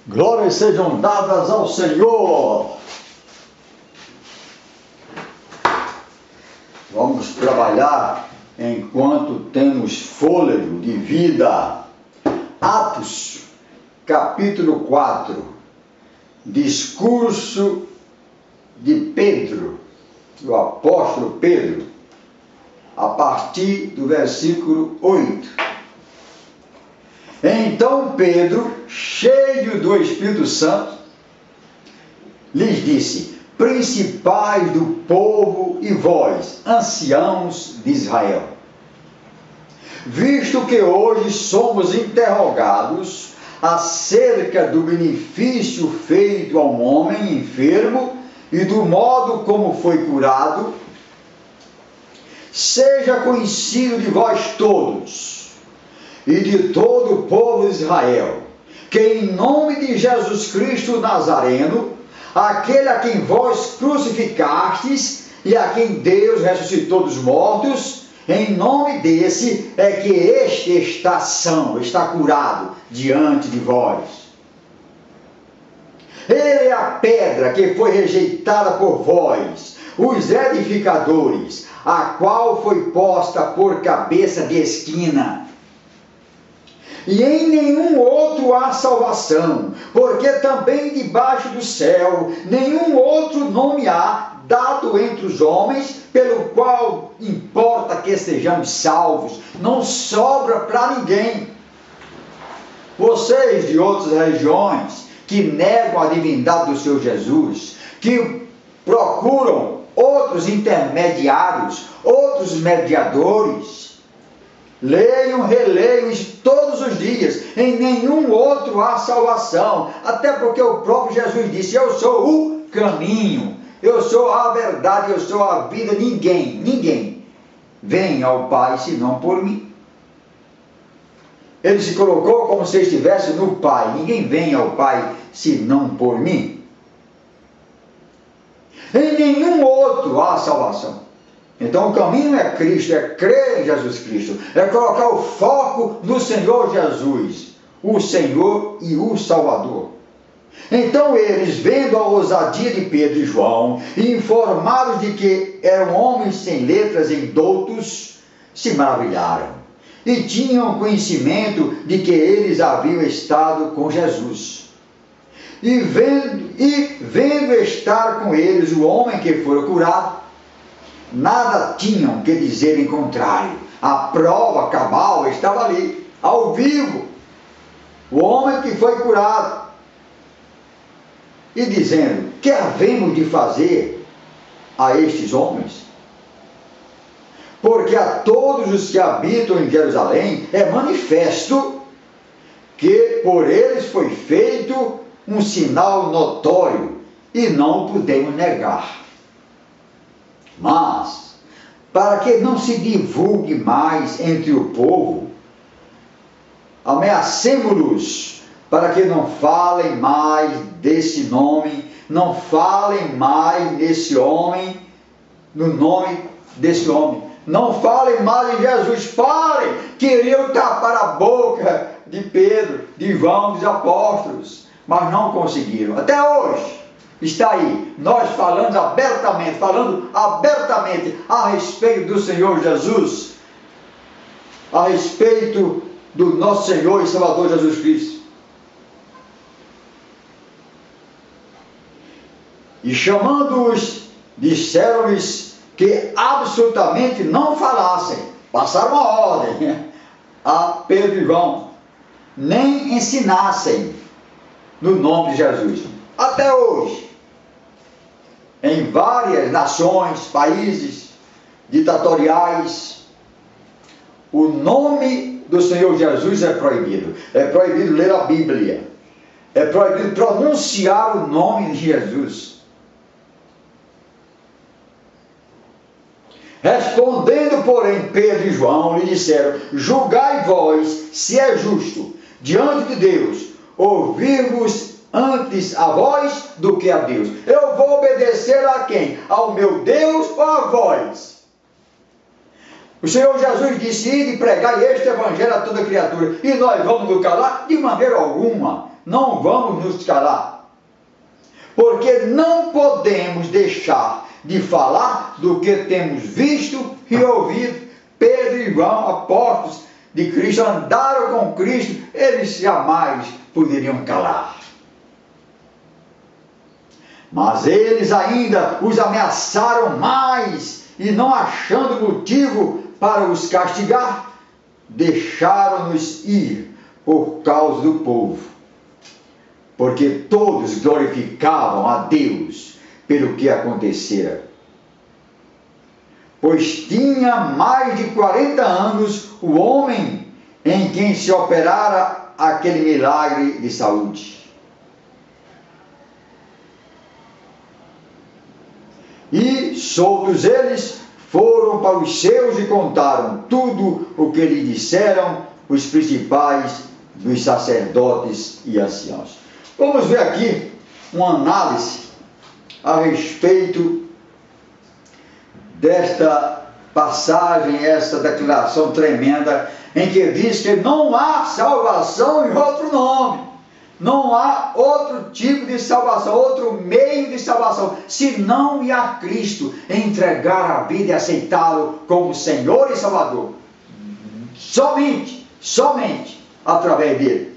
Glórias sejam dadas ao Senhor. Vamos trabalhar enquanto temos fôlego de vida. Atos, capítulo 4. Discurso de Pedro, do apóstolo Pedro, a partir do versículo 8. Então Pedro, cheio do Espírito Santo, lhes disse: principais do povo e vós, anciãos de Israel, visto que hoje somos interrogados acerca do benefício feito a um homem enfermo e do modo como foi curado, seja conhecido de vós todos e de todo o povo de Israel, que em nome de Jesus Cristo Nazareno, aquele a quem vós crucificastes e a quem Deus ressuscitou dos mortos, em nome desse é que este está são, está curado diante de vós. Ele é a pedra que foi rejeitada por vós, os edificadores, a qual foi posta por cabeça de esquina. E em nenhum outro há salvação, porque também debaixo do céu nenhum outro nome há dado entre os homens, pelo qual importa que sejamos salvos. Não sobra para ninguém. Vocês de outras regiões que negam a divindade do seu Jesus, que procuram outros intermediários, outros mediadores, leiam, releiam todos os dias. Em nenhum outro há salvação. Até porque o próprio Jesus disse: eu sou o caminho, eu sou a verdade, eu sou a vida. Ninguém vem ao Pai senão por mim. Ele se colocou como se estivesse no Pai. Ninguém vem ao Pai senão por mim. Em nenhum outro há salvação. Então o caminho é Cristo, é crer em Jesus Cristo, é colocar o foco no Senhor Jesus, o Senhor e o Salvador. Então eles, vendo a ousadia de Pedro e João, e informados de que eram homens sem letras e doutos, se maravilharam, e tinham conhecimento de que eles haviam estado com Jesus. E vendo estar com eles o homem que fora curado, nada tinham que dizer em contrário. A prova cabal estava ali, ao vivo. O homem que foi curado. E dizendo: que havemos de fazer a estes homens? Porque a todos os que habitam em Jerusalém é manifesto que por eles foi feito um sinal notório, e não podemos negar. Mas, para que não se divulgue mais entre o povo, ameacemo-los para que não falem mais desse nome, não falem mais nesse homem, no nome desse homem. Não falem mais em Jesus. Parem! Queriam tapar a boca de Pedro, de João, dos apóstolos, mas não conseguiram. Até hoje está aí, nós falando abertamente a respeito do Senhor Jesus, a respeito do nosso Senhor e Salvador Jesus Cristo. E chamando-os, disseram-lhes que absolutamente não falassem, passaram a ordem a Pedro e João, nem ensinassem no nome de Jesus. Até hoje, em várias nações, países ditatoriais, o nome do Senhor Jesus é proibido. É proibido ler a Bíblia. É proibido pronunciar o nome de Jesus. Respondendo, porém, Pedro e João lhe disseram: julgai vós se é justo diante de Deus ouvir-vos antes a vós do que a Deus. Eu vou obedecer a quem? Ao meu Deus ou a vós? O Senhor Jesus disse: ide e pregai este evangelho a toda criatura. E nós vamos nos calar? De maneira alguma. não vamos nos calar, porque não podemos deixar de falar do que temos visto e ouvido. Pedro e João, apóstolos de Cristo, andaram com Cristo, eles jamais poderiam calar. Mas eles ainda os ameaçaram mais, e não achando motivo para os castigar, deixaram-nos ir por causa do povo, porque todos glorificavam a Deus pelo que acontecera. Pois tinha mais de 40 anos o homem em quem se operara aquele milagre de saúde. E, soltos eles, foram para os seus e contaram tudo o que lhe disseram os principais dos sacerdotes e anciãos. Vamos ver aqui uma análise a respeito desta passagem, essa declaração tremenda, em que diz que não há salvação em outro nome. Não há outro tipo de salvação, outro meio de salvação, senão ir a Cristo, entregar a vida e aceitá-lo como Senhor e Salvador. Somente através dele.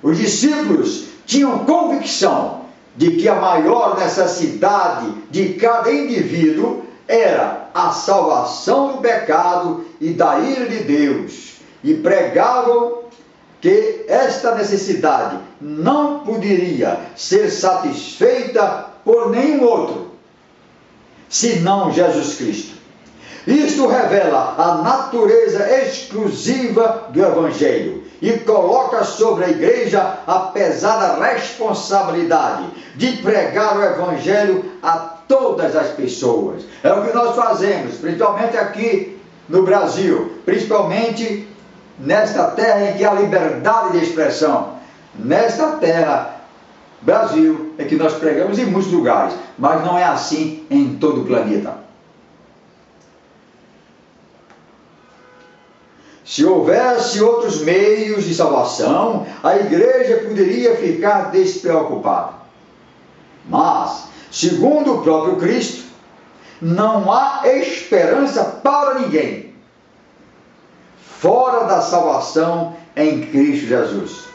Os discípulos tinham convicção de que a maior necessidade de cada indivíduo era a salvação do pecado e da ira de Deus, e pregavam que esta necessidade não poderia ser satisfeita por nenhum outro, senão Jesus Cristo. Isto revela a natureza exclusiva do Evangelho e coloca sobre a igreja a pesada responsabilidade de pregar o Evangelho a todas as pessoas. É o que nós fazemos, principalmente aqui no Brasil, principalmente nesta terra em que há liberdade de expressão. Nesta terra, Brasil, é que nós pregamos em muitos lugares, mas não é assim em todo o planeta. Se houvesse outros meios de salvação, a igreja poderia ficar despreocupada. Mas, segundo o próprio Cristo, não há esperança para ninguém fora da salvação em Cristo Jesus.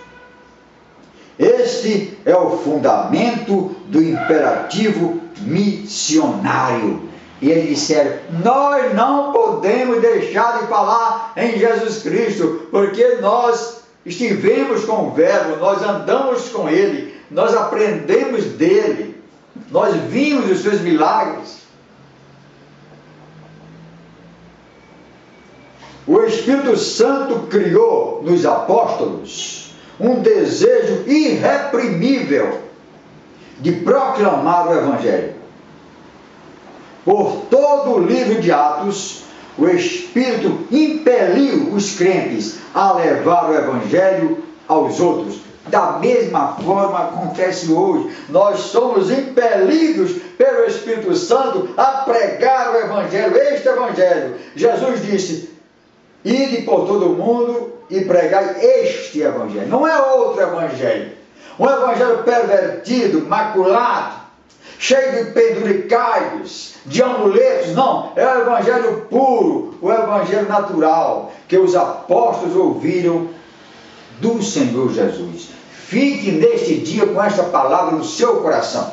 Este é o fundamento do imperativo missionário. E eles disseram: nós não podemos deixar de falar em Jesus Cristo, porque nós estivemos com o Verbo, nós andamos com Ele, nós aprendemos dele, nós vimos os seus milagres. O Espírito Santo criou nos apóstolos um desejo irreprimível de proclamar o Evangelho. Por todo o livro de Atos, o Espírito impeliu os crentes a levar o Evangelho aos outros. Da mesma forma acontece hoje. Nós somos impelidos pelo Espírito Santo a pregar o Evangelho, este Evangelho. Jesus disse: ide por todo o mundo e pregai este Evangelho. Não é outro Evangelho. Um Evangelho pervertido, maculado, cheio de penduricalhos, de amuletos. Não, é o Evangelho puro, o Evangelho natural, que os apóstolos ouviram do Senhor Jesus. Fique neste dia com esta palavra no seu coração.